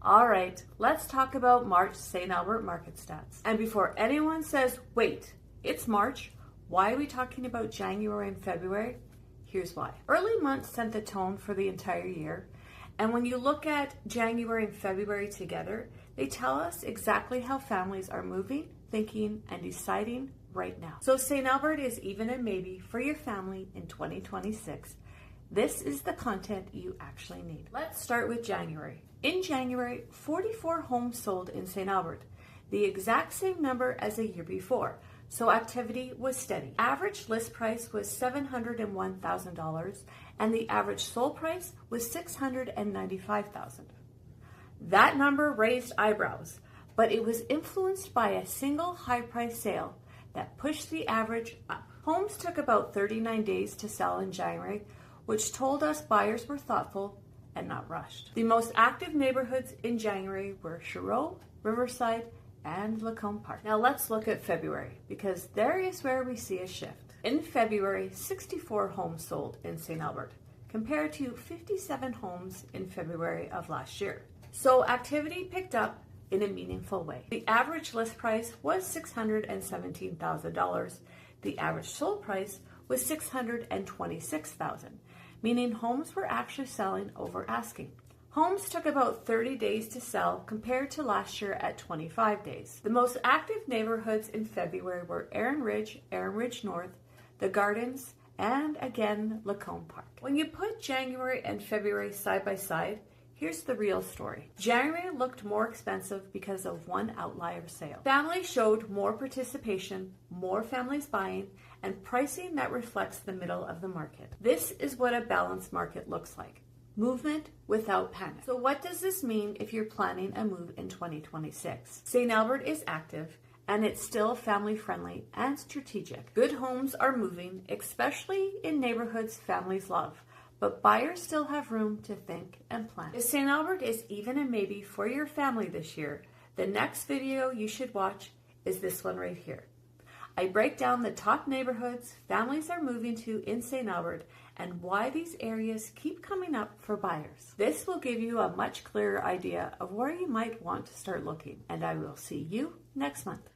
All right, let's talk about March St. Albert market stats. And before anyone says, wait, it's March, why are we talking about January and February? Here's why. Early months set the tone for the entire year. And when you look at January and February together, they tell us exactly how families are moving, thinking, and deciding right now. So St. Albert is even a maybe for your family in 2026. This is the content you actually need. Let's start with January. In January, 44 homes sold in St. Albert, the exact same number as a year before. So activity was steady. Average list price was $701,000 and the average sold price was $695,000. That number raised eyebrows, but it was influenced by a single high price sale that pushed the average up. Homes took about 39 days to sell in January, which told us buyers were thoughtful and not rushed. The most active neighborhoods in January were Sherrill, Riverside, and Lacombe Park. Now let's look at February, because there is where we see a shift. In February, 64 homes sold in St. Albert, compared to 57 homes in February of last year. So activity picked up in a meaningful way. The average list price was $617,000. The average sold price was $626,000, meaning homes were actually selling over asking. Homes took about 30 days to sell compared to last year at 25 days. The most active neighborhoods in February were Erin Ridge North, The Gardens, and again, Lacombe Park. When you put January and February side by side, here's the real story. January looked more expensive because of one outlier sale. Families showed more participation, more families buying, and pricing that reflects the middle of the market. This is what a balanced market looks like. Movement without panic. So what does this mean if you're planning a move in 2026? St. Albert is active and it's still family friendly and strategic. Good homes are moving, especially in neighborhoods families love, but buyers still have room to think and plan. If St. Albert is even a maybe for your family this year, the next video you should watch is this one right here. I break down the top neighborhoods families are moving to in St. Albert and why these areas keep coming up for buyers. This will give you a much clearer idea of where you might want to start looking, and I will see you next month.